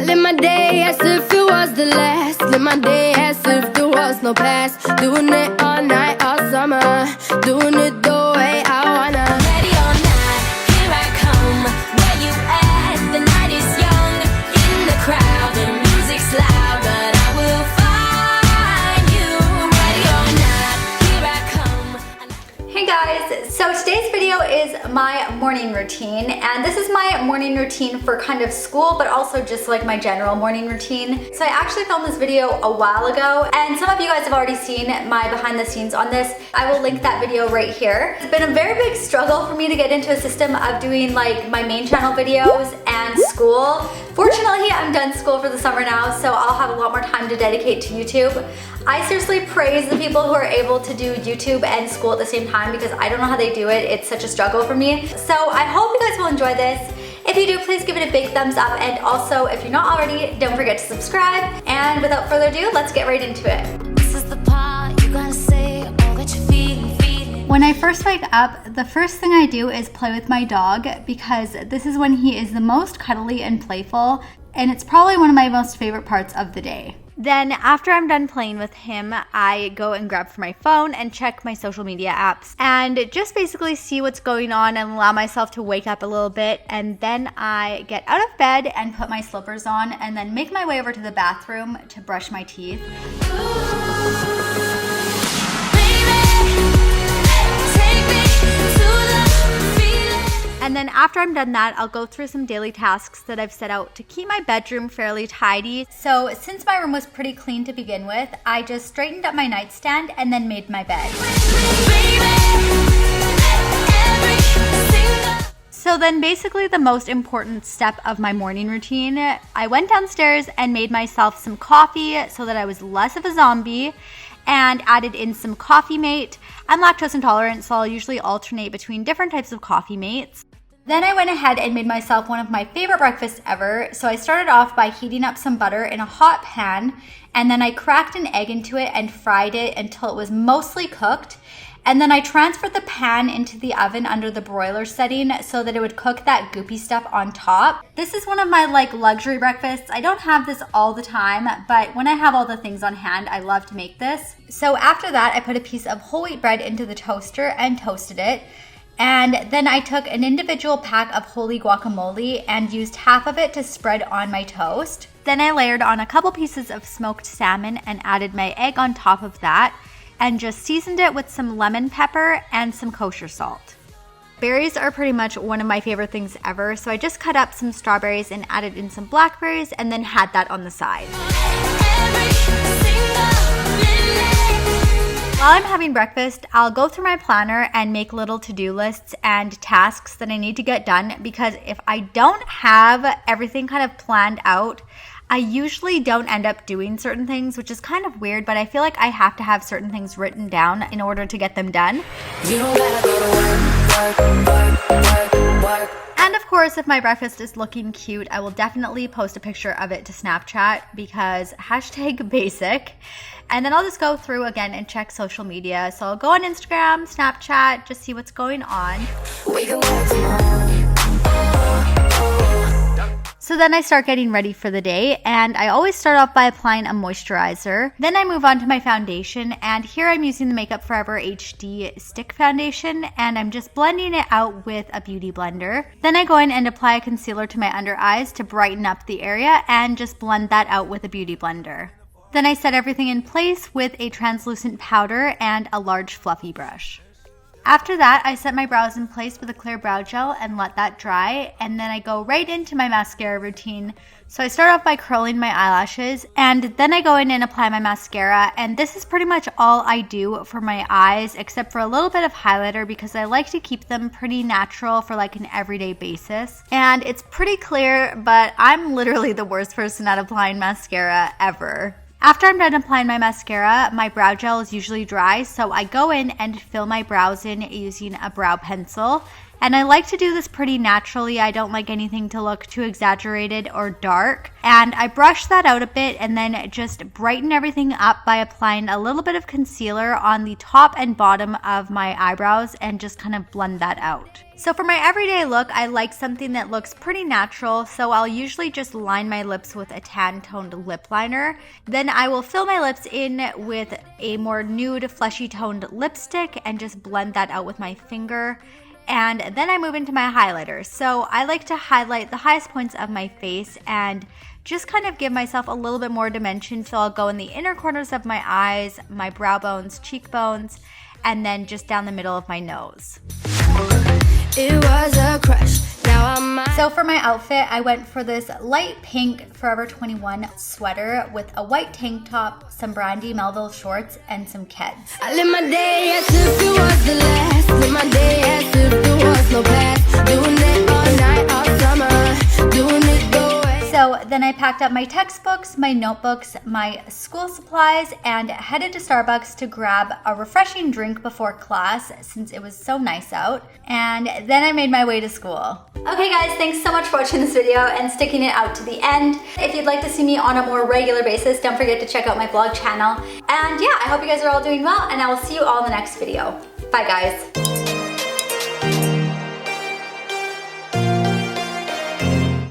I live my day as if it was the last. Live my day as if there was no past. Doing it all night, all summer. Doing it the way I wanna. Ready or not, here I come. Where you at? The night is young. In the crowd, the music's loud, but I will find you. Ready or not, here I come. Hey guys, so today's video is my morning routine, and this is my morning routine for kind of school, but also just like my general morning routine. So I actually filmed this video a while ago, and some of you guys have already seen my behind the scenes on this. I will link that video right here. It's been a very big struggle for me to get into a system of doing like my main channel videos and school. Fortunately, I'm done school for the summer now, so I'll have a lot more time to dedicate to YouTube. I seriously praise the people who are able to do YouTube and school at the same time because I don't know how they do it. It's such a struggle for me. So I hope you guys will enjoy this. If you do, please give it a big thumbs up, and also if you're not already, don't forget to subscribe. And without further ado, let's get right into it. This is the part you gotta say all that you're feeling. When I first wake up, the first thing I do is play with my dog because this is when he is the most cuddly and playful, and it's probably one of my most favorite parts of the day. Then after I'm done playing with him, I go and grab for my phone and check my social media apps and just basically see what's going on and allow myself to wake up a little bit. And then I get out of bed and put my slippers on and then make my way over to the bathroom to brush my teeth. And then after I'm done that, I'll go through some daily tasks that I've set out to keep my bedroom fairly tidy. So since my room was pretty clean to begin with, I just straightened up my nightstand and then made my bed. So then basically the most important step of my morning routine, I went downstairs and made myself some coffee so that I was less of a zombie, and added in some Coffee Mate. I'm lactose intolerant, so I'll usually alternate between different types of Coffee Mates. Then I went ahead and made myself one of my favorite breakfasts ever. So I started off by heating up some butter in a hot pan, and then I cracked an egg into it and fried it until it was mostly cooked. And then I transferred the pan into the oven under the broiler setting so that it would cook that goopy stuff on top. This is one of my like luxury breakfasts. I don't have this all the time, but when I have all the things on hand, I love to make this. So after that, I put a piece of whole wheat bread into the toaster and toasted it. And then I took an individual pack of holy guacamole and used half of it to spread on my toast. Then I layered on a couple pieces of smoked salmon and added my egg on top of that, and just seasoned it with some lemon pepper and some kosher salt. Berries are pretty much one of my favorite things ever, so I just cut up some strawberries and added in some blackberries and then had that on the side. While I'm having breakfast, I'll go through my planner and make little to-do lists and tasks that I need to get done, because if I don't have everything kind of planned out, I usually don't end up doing certain things, which is kind of weird, but I feel like I have to have certain things written down in order to get them done. You don't gotta go to work. And of course, if my breakfast is looking cute, I will definitely post a picture of it to Snapchat because #basic. And then I'll just go through again and check social media. So I'll go on Instagram, Snapchat, just see what's going on. We can work from home. So then I start getting ready for the day, and I always start off by applying a moisturizer. Then I move on to my foundation, and here I'm using the Makeup Forever HD Stick Foundation, and I'm just blending it out with a beauty blender. Then I go in and apply a concealer to my under eyes to brighten up the area and just blend that out with a beauty blender. Then I set everything in place with a translucent powder and a large fluffy brush. After that, I set my brows in place with a clear brow gel and let that dry, and then I go right into my mascara routine. So I start off by curling my eyelashes, and then I go in and apply my mascara, and this is pretty much all I do for my eyes, except for a little bit of highlighter because I like to keep them pretty natural for like an everyday basis. And it's pretty clear, but I'm literally the worst person at applying mascara ever. After I'm done applying my mascara, my brow gel is usually dry, so I go in and fill my brows in using a brow pencil. And I like to do this pretty naturally. I don't like anything to look too exaggerated or dark. And I brush that out a bit and then just brighten everything up by applying a little bit of concealer on the top and bottom of my eyebrows and just kind of blend that out. So for my everyday look, I like something that looks pretty natural, so I'll usually just line my lips with a tan-toned lip liner. Then I will fill my lips in with a more nude, fleshy toned lipstick and just blend that out with my finger. And then I move into my highlighter. So I like to highlight the highest points of my face and just kind of give myself a little bit more dimension. So I'll go in the inner corners of my eyes, my brow bones, cheekbones, and then just down the middle of my nose. It was a crush. Now I'm So for my outfit, I went for this light pink Forever 21 sweater with a white tank top, some Brandy Melville shorts, and some Keds. I live my day as if it was the last. Live my day as if there was no past. Doing it all night, all summer. Doing it the way. So then I packed up my textbooks, my notebooks, my school supplies, and headed to Starbucks to grab a refreshing drink before class since it was so nice out. And then I made my way to school. Okay guys, thanks so much for watching this video and sticking it out to the end. If you'd like to see me on a more regular basis, don't forget to check out my vlog channel. And yeah, I hope you guys are all doing well, and I will see you all in the next video. Bye guys.